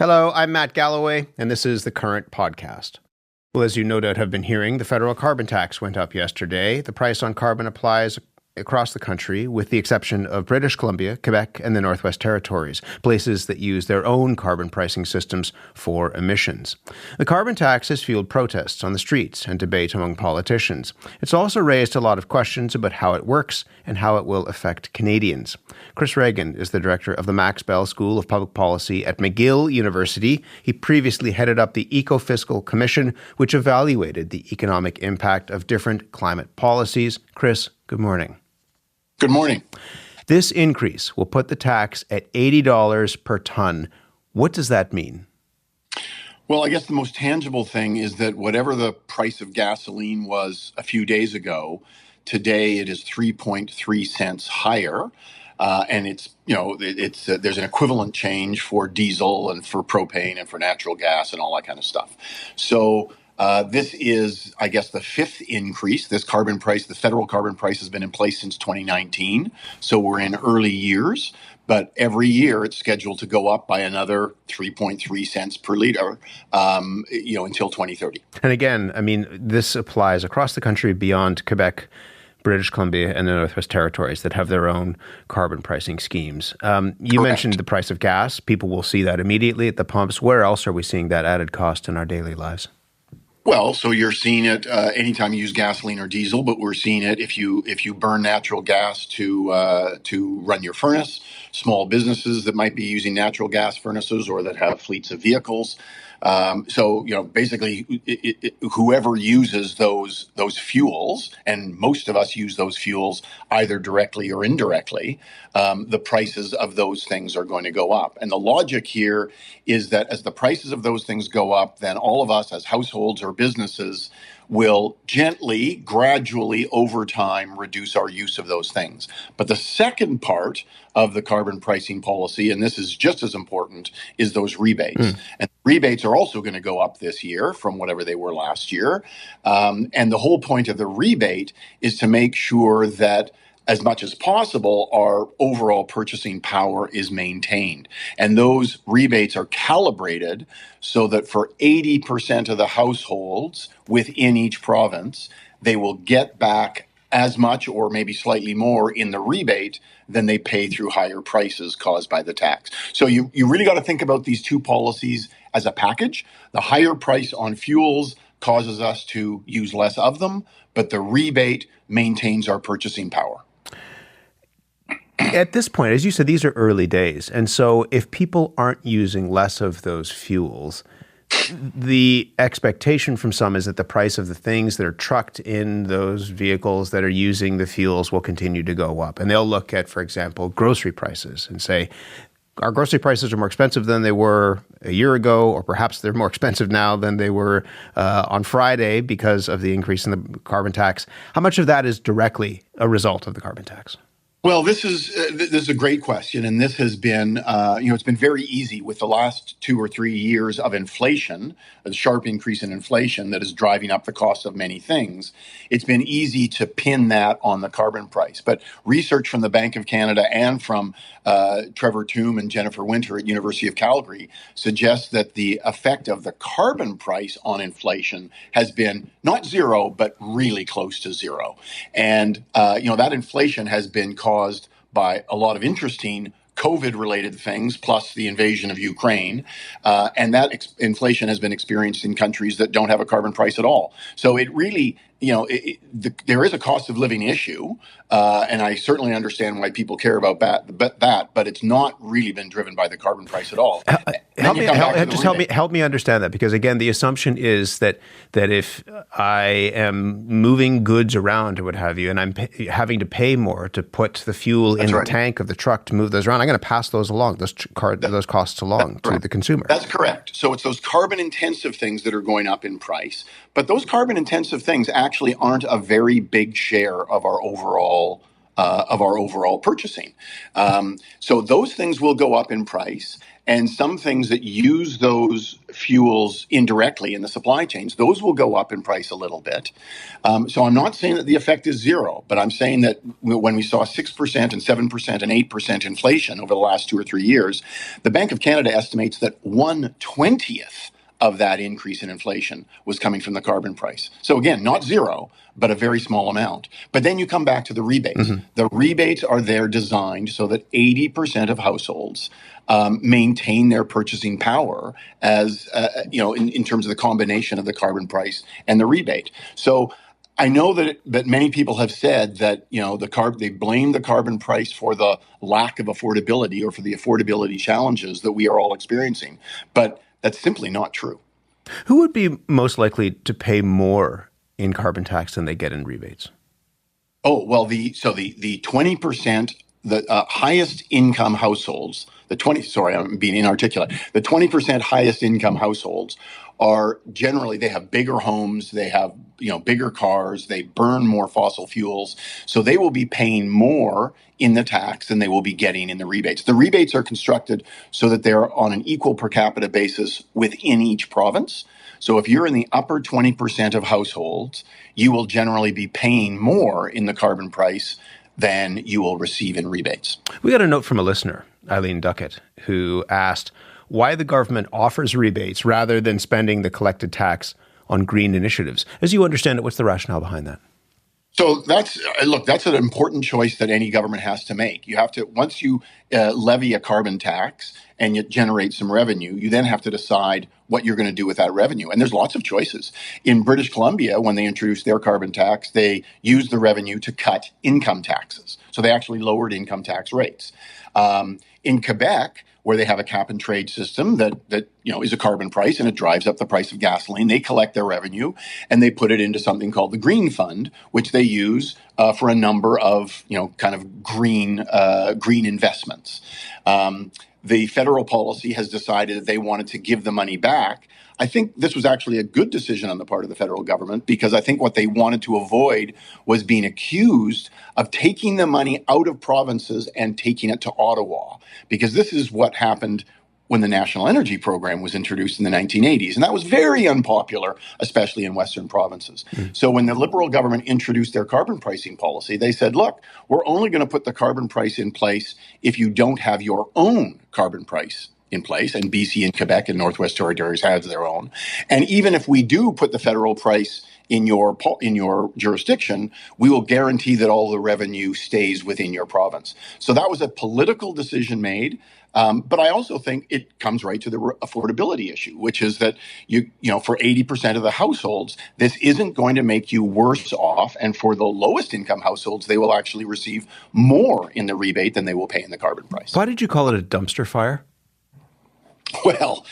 Hello, I'm Matt Galloway, and this is the Current Podcast. Well, as you no doubt have been hearing, the federal carbon tax went up yesterday. The price on carbon applies across the country, with the exception of British Columbia, Quebec, and the Northwest Territories, places that use their own carbon pricing systems for emissions. The carbon tax has fueled protests on the streets and debate among politicians. It's also raised a lot of questions about how it works and how it will affect Canadians. Chris Reagan is the director of the Max Bell School of Public Policy at McGill University. He previously headed up the Eco-Fiscal Commission, which evaluated the economic impact of different climate policies. Chris, good morning. Good morning. This increase will put the tax at $80 per ton. What does that mean? Well, I guess the most tangible thing is that whatever the price of gasoline was a few days ago, today it is 3.3 cents higher. And there's an equivalent change for diesel and for propane and for natural gas and all that kind of stuff. So this is, I guess, the fifth increase. This carbon price, the federal carbon price, has been in place since 2019. So we're in early years. But every year it's scheduled to go up by another 3.3 cents per liter, until 2030. And again, I mean, this applies across the country beyond Quebec, British Columbia, and the Northwest Territories that have their own carbon pricing schemes. You Correct. mentioned the price of gas. People will see that immediately at the pumps. Where else are we seeing that added cost in our daily lives? Well, so you're seeing it anytime you use gasoline or diesel, but we're seeing it if you burn natural gas to run your furnace. Small businesses that might be using natural gas furnaces or that have fleets of vehicles. Basically, whoever uses those fuels, and most of us use those fuels either directly or indirectly, the prices of those things are going to go up. And the logic here is that as the prices of those things go up, then all of us as households or businesses will gently, gradually, over time, reduce our use of those things. But the second part of the carbon pricing policy, and this is just as important, is those rebates. And rebates are also going to go up this year from whatever they were last year. And the whole point of the rebate is to make sure that as much as possible, our overall purchasing power is maintained. And those rebates are calibrated so that for 80% of the households within each province, they will get back as much or maybe slightly more in the rebate than they pay through higher prices caused by the tax. So you really got to think about these two policies as a package. The higher price on fuels causes us to use less of them, but the rebate maintains our purchasing power. At this point, as you said, these are early days. And so if people aren't using less of those fuels, the expectation from some is that the price of the things that are trucked in those vehicles that are using the fuels will continue to go up. And they'll look at, for example, grocery prices and say, our grocery prices are more expensive than they were a year ago, or perhaps they're more expensive now than they were on Friday because of the increase in the carbon tax. How much of that is directly a result of the carbon tax? Well, this is a great question, and this has been, it's been very easy with the last 2 or 3 years of inflation, a sharp increase in inflation that is driving up the cost of many things. It's been easy to pin that on the carbon price, but research from the Bank of Canada and from Trevor Toome and Jennifer Winter at University of Calgary suggests that the effect of the carbon price on inflation has been not zero, but really close to zero, and that inflation has been caused by a lot of interesting COVID-related things, plus the invasion of Ukraine, and that inflation has been experienced in countries that don't have a carbon price at all. So it really, there is a cost of living issue, and I certainly understand why people care about that, but it's not really been driven by the carbon price at all. Help me understand that, because again, the assumption is that if I am moving goods around or what have you, and I'm having to pay more to put the fuel in the tank of the truck to move those around, I'm going to pass those along, those costs along to the consumer. That's correct. So it's those carbon-intensive things that are going up in price, but those carbon-intensive things actually aren't a very big share of our overall purchasing. So those things will go up in price. And some things that use those fuels indirectly in the supply chains, those will go up in price a little bit. So I'm not saying that the effect is zero, but I'm saying that when we saw 6% and 7% and 8% inflation over the last 2 or 3 years, the Bank of Canada estimates that 1/20th of that increase in inflation was coming from the carbon price. So again, not zero, but a very small amount. But then you come back to the rebates. The rebates are there designed so that 80% of households maintain their purchasing power as, in terms of the combination of the carbon price and the rebate. So I know that many people have said that, they blame the carbon price for the lack of affordability or for the affordability challenges that we are all experiencing. But that's simply not true. Who would be most likely to pay more in carbon tax than they get in rebates? Oh, well, the 20%, the highest income households, I'm being inarticulate. The 20% highest income households are generally, they have bigger homes, they have, bigger cars, they burn more fossil fuels. So they will be paying more in the tax than they will be getting in the rebates. The rebates are constructed so that they're on an equal per capita basis within each province. So if you're in the upper 20% of households, you will generally be paying more in the carbon price than you will receive in rebates. We got a note from a listener, Eileen Duckett, who asked why the government offers rebates rather than spending the collected tax on green initiatives. As you understand it, what's the rationale behind that? So that's an important choice that any government has to make. You have to, once you levy a carbon tax and you generate some revenue, you then have to decide what you're going to do with that revenue. And there's lots of choices. In British Columbia, when they introduced their carbon tax, they used the revenue to cut income taxes. So they actually lowered income tax rates. In Quebec, where they have a cap and trade system that is a carbon price and it drives up the price of gasoline, they collect their revenue and they put it into something called the Green Fund, which they use for a number of kind of green investments. The federal policy has decided that they wanted to give the money back. I think this was actually a good decision on the part of the federal government, because I think what they wanted to avoid was being accused of taking the money out of provinces and taking it to Ottawa, because this is what happened when the National Energy Program was introduced in the 1980s. And that was very unpopular, especially in Western provinces. So when the Liberal government introduced their carbon pricing policy, they said, look, we're only going to put the carbon price in place if you don't have your own carbon price in place. And BC and Quebec and Northwest Territories has their own. And even if we do put the federal price in your jurisdiction, we will guarantee that all the revenue stays within your province. So that was a political decision made. But I also think it comes right to the affordability issue, which is that for 80% of the households, this isn't going to make you worse off. And for the lowest income households, they will actually receive more in the rebate than they will pay in the carbon price. Why did you call it a dumpster fire? Well,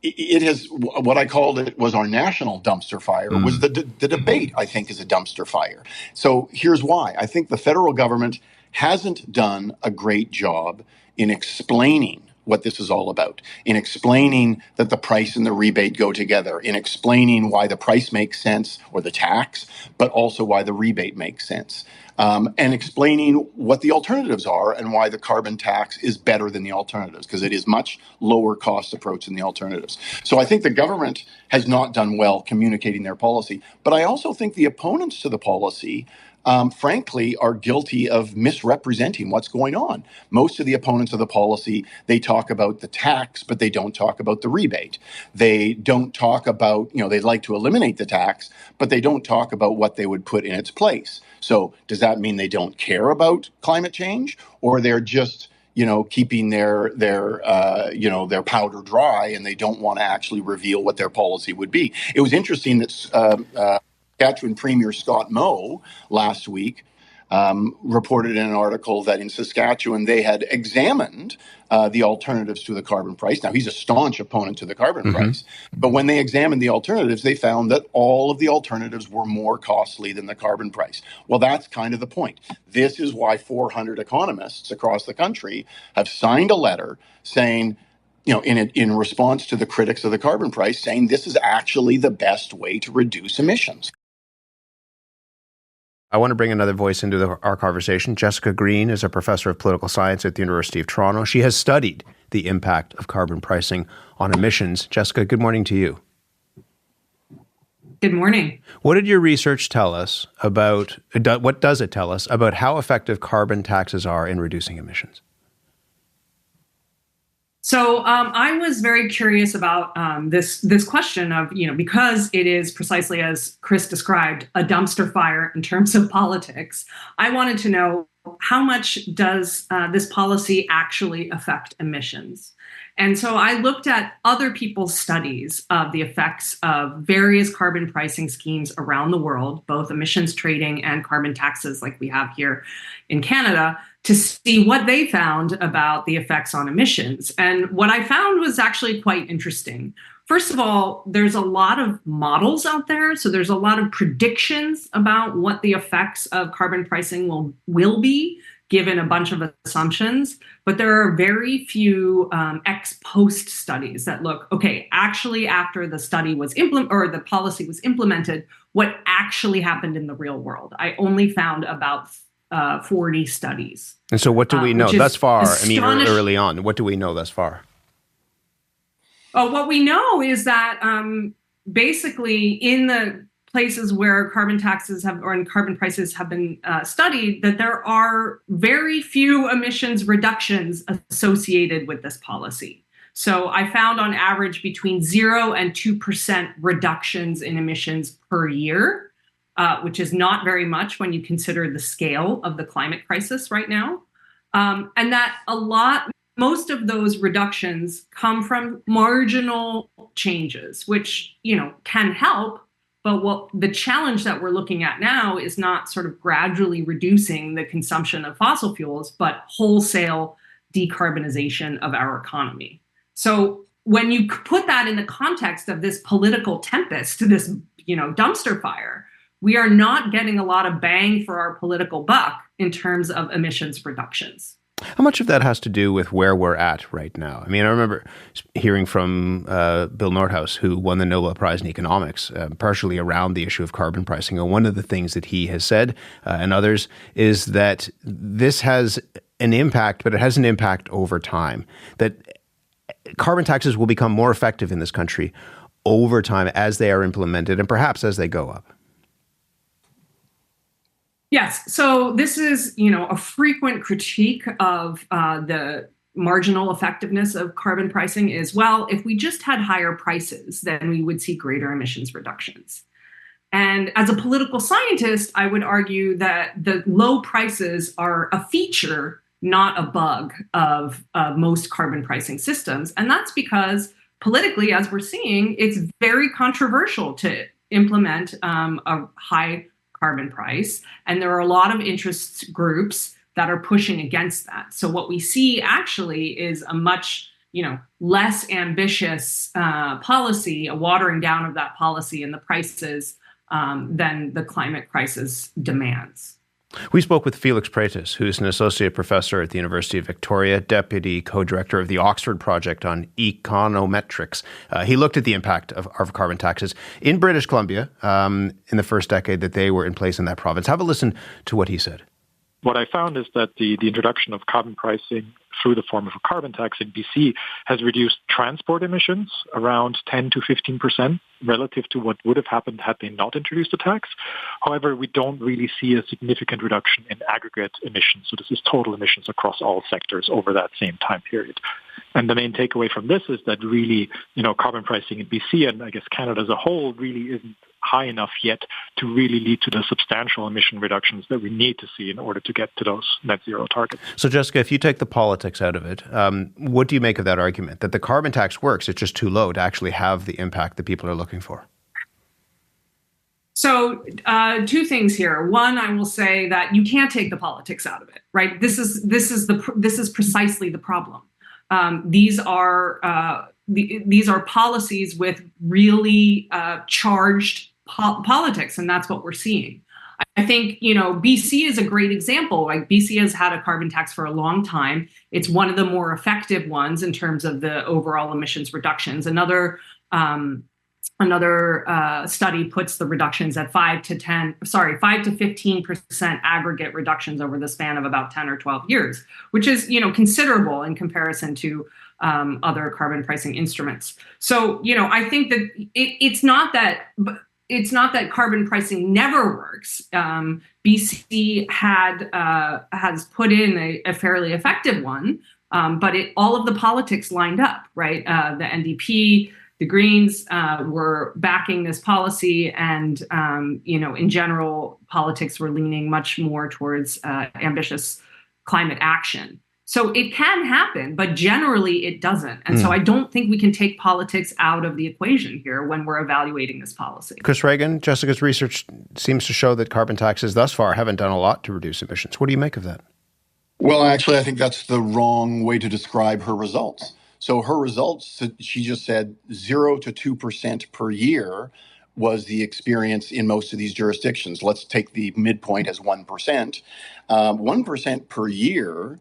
it has, what I called it was our national dumpster fire, was the debate, I think, is a dumpster fire. So here's why. I think the federal government hasn't done a great job in explaining what this is all about, in explaining that the price and the rebate go together, in explaining why the price makes sense, or the tax, but also why the rebate makes sense. And explaining what the alternatives are and why the carbon tax is better than the alternatives, because it is much lower cost approach than the alternatives. So I think the government has not done well communicating their policy, but I also think the opponents to the policy frankly, are guilty of misrepresenting what's going on. Most of the opponents of the policy, they talk about the tax, but they don't talk about the rebate. They don't talk about, they'd like to eliminate the tax, but they don't talk about what they would put in its place. So does that mean they don't care about climate change, or they're just keeping their powder dry and they don't want to actually reveal what their policy would be? It was interesting that Saskatchewan Premier Scott Moe last week reported in an article that in Saskatchewan they had examined the alternatives to the carbon price. Now, he's a staunch opponent to the carbon price, but when they examined the alternatives, they found that all of the alternatives were more costly than the carbon price. Well, that's kind of the point. This is why 400 economists across the country have signed a letter saying, in response to the critics of the carbon price, saying this is actually the best way to reduce emissions. I want to bring another voice into our conversation. Jessica Green is a professor of political science at the University of Toronto. She has studied the impact of carbon pricing on emissions. Jessica, good morning to you. Good morning. What did your research tell us about, what does it tell us about how effective carbon taxes are in reducing emissions? So I was very curious about this question of, because it is precisely as Chris described, a dumpster fire in terms of politics. I wanted to know, how much does this policy actually affect emissions? And so I looked at other people's studies of the effects of various carbon pricing schemes around the world, both emissions trading and carbon taxes like we have here in Canada, to see what they found about the effects on emissions. And what I found was actually quite interesting. First of all, there's a lot of models out there. So there's a lot of predictions about what the effects of carbon pricing will be, given a bunch of assumptions. But there are very few ex post studies that look, okay, actually after the study was or the policy was implemented, what actually happened in the real world. I only found about 40 studies. And so what do we know thus far? Early on, what do we know thus far? What we know is that basically in the places where carbon taxes and carbon prices have been studied, that there are very few emissions reductions associated with this policy. So I found on average between 0 and 2% reductions in emissions per year, which is not very much when you consider the scale of the climate crisis right now. And that most of those reductions come from marginal changes, which, can help. But what the challenge that we're looking at now is not sort of gradually reducing the consumption of fossil fuels, but wholesale decarbonization of our economy. So when you put that in the context of this political tempest, this, dumpster fire, we are not getting a lot of bang for our political buck in terms of emissions reductions. How much of that has to do with where we're at right now? I mean, I remember hearing from Bill Nordhaus, who won the Nobel Prize in Economics, partially around the issue of carbon pricing. And one of the things that he has said, and others, is that this has an impact, but it has an impact over time. That carbon taxes will become more effective in this country over time as they are implemented and perhaps as they go up. Yes. So this is, a frequent critique of the marginal effectiveness of carbon pricing is, well, if we just had higher prices, then we would see greater emissions reductions. And as a political scientist, I would argue that the low prices are a feature, not a bug of most carbon pricing systems. And that's because politically, as we're seeing, it's very controversial to implement a high carbon price. And there are a lot of interest groups that are pushing against that. So what we see actually is a much, less ambitious policy, a watering down of that policy and the prices than the climate crisis demands. We spoke with Felix Praetus, who's an associate professor at the University of Victoria, deputy co-director of the Oxford Project on Econometrics. He looked at the impact of carbon taxes in British Columbia in the first decade that they were in place in that province. Have a listen to what he said. What I found is that the introduction of carbon pricing through the form of a carbon tax in BC has reduced transport emissions around 10 to 15% relative to what would have happened had they not introduced a tax. However, we don't really see a significant reduction in aggregate emissions. So this is total emissions across all sectors over that same time period. And the main takeaway from this is that really, carbon pricing in BC and I guess Canada as a whole really isn't high enough yet to really lead to the substantial emission reductions that we need to see in order to get to those net zero targets. So Jessica, if you take the politics out of it, what do you make of that argument that the carbon tax works, it's just too low to actually have the impact that people are looking for? So two things here. One, I will say that you can't take the politics out of it, right? This is precisely the problem. These are policies with really charged politics, and that's what we're seeing. I think, BC is a great example. Like BC has had a carbon tax for a long time. It's one of the more effective ones in terms of the overall emissions reductions. Another Another study puts the reductions at 5 to 15% aggregate reductions over the span of about 10 or 12 years, which is, considerable in comparison to other carbon pricing instruments. So, I think that it's not that carbon pricing never works. BC has put in a fairly effective one, but all of the politics lined up, right? The NDP, the Greens were backing this policy, and in general, politics were leaning much more towards ambitious climate action. So it can happen, but generally it doesn't. And so I don't think we can take politics out of the equation here when we're evaluating this policy. Chris Reagan, Jessica's research seems to show that carbon taxes thus far haven't done a lot to reduce emissions. What do you make of that? Well, actually, I think that's the wrong way to describe her results. So her results, she just said 0 to 2% per year was the experience in most of these jurisdictions. Let's take the midpoint as 1%. 1% per year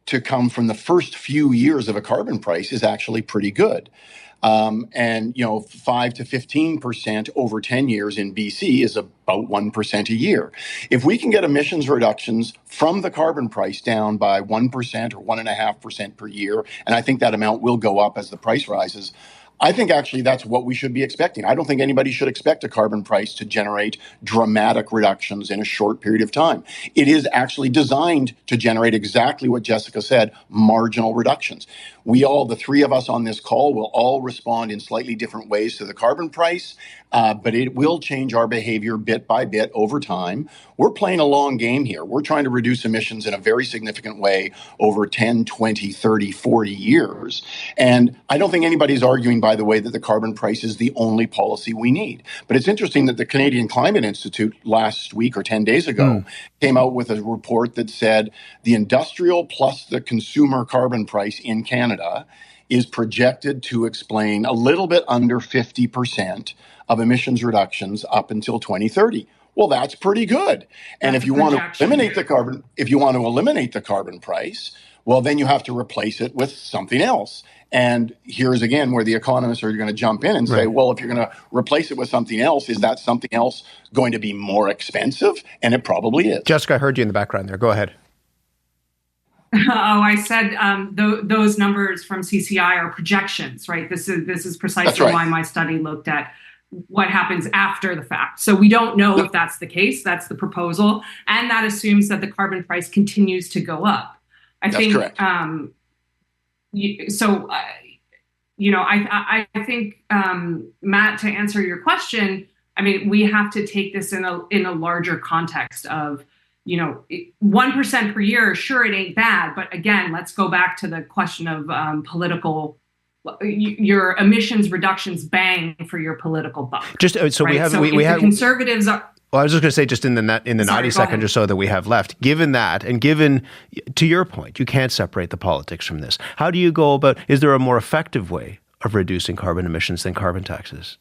to come from the first few years of a carbon price is actually pretty good. And 5 to 15% over 10 years in BC is about 1% a year. If we can get emissions reductions from the carbon price down by 1% or 1.5% per year, and I think that amount will go up as the price rises, I think actually that's what we should be expecting. I don't think anybody should expect a carbon price to generate dramatic reductions in a short period of time. It is actually designed to generate exactly what Jessica said, marginal reductions. The three of us on this call will all respond in slightly different ways to the carbon price, but it will change our behavior bit by bit over time. We're playing a long game here. We're trying to reduce emissions in a very significant way over 10, 20, 30, 40 years. And I don't think anybody's arguing, by the way, that the carbon price is the only policy we need. But it's interesting that the Canadian Climate Institute last week or 10 days ago came out with a report that said the industrial plus the consumer carbon price in Canada is projected to explain a little bit under 50% of emissions reductions up until 2030. Well, that's pretty good. And if you want to eliminate the carbon price, well, then you have to replace it with something else. And here's again where the economists are going to jump in and say, well, if you're going to replace it with something else, is that something else going to be more expensive? And it probably is. Jessica, I heard you in the background there. Go ahead. I said those numbers from CCI are projections, right? This is precisely why my study looked at what happens after the fact. So we don't know if that's the case. That's the proposal. And that assumes that the carbon price continues to go up. I think, correct. I think, Matt, to answer your question, I mean, we have to take this in a larger context of, 1% per year, sure, it ain't bad. But again, let's go back to the question of your emissions reductions bang for your political buck. We have conservatives are. Well, I was just going to say, just in the 90 seconds or so that we have left, given that, and given, to your point, you can't separate the politics from this. How do you go about, is there a more effective way of reducing carbon emissions than carbon taxes?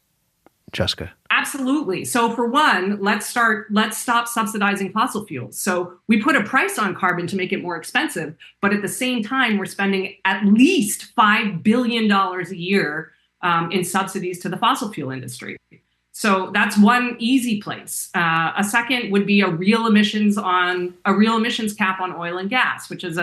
Jessica? Absolutely. So for one, let's stop subsidizing fossil fuels. So we put a price on carbon to make it more expensive, but at the same time, we're spending at least $5 billion a year in subsidies to the fossil fuel industry. So that's one easy place. A second would be a real emissions cap on oil and gas, which is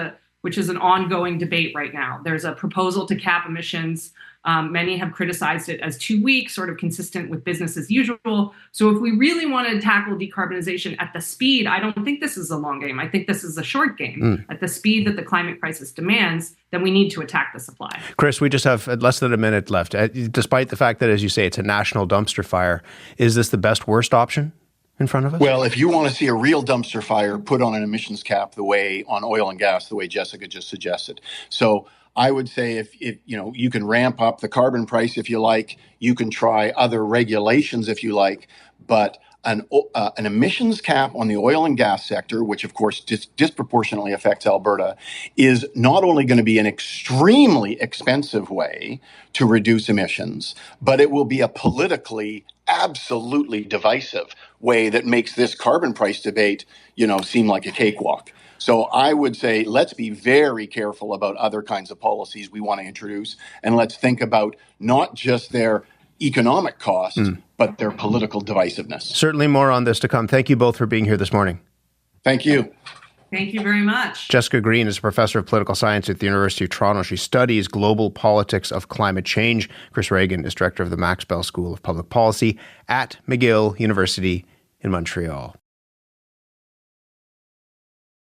an ongoing debate right now. There's a proposal to cap emissions. Many have criticized it as too weak, sort of consistent with business as usual. So if we really want to tackle decarbonization at the speed, I don't think this is a long game. I think this is a short game. At the speed that the climate crisis demands, then we need to attack the supply. Chris, we just have less than a minute left. Despite the fact that, as you say, it's a national dumpster fire, is this the best, worst option in front of us? Well, if you want to see a real dumpster fire, put on an emissions cap on oil and gas, the way Jessica just suggested. So I would say if you can ramp up the carbon price if you like, you can try other regulations if you like, but an emissions cap on the oil and gas sector, which of course disproportionately affects Alberta, is not only going to be an extremely expensive way to reduce emissions, but it will be a politically absolutely divisive way that makes this carbon price debate, seem like a cakewalk. So I would say let's be very careful about other kinds of policies we want to introduce, and let's think about not just their economic cost, but their political divisiveness. Certainly more on this to come. Thank you both for being here this morning. Thank you. Thank you very much. Jessica Green is a professor of political science at the University of Toronto. She studies global politics of climate change. Chris Reagan is director of the Max Bell School of Public Policy at McGill University in Montreal.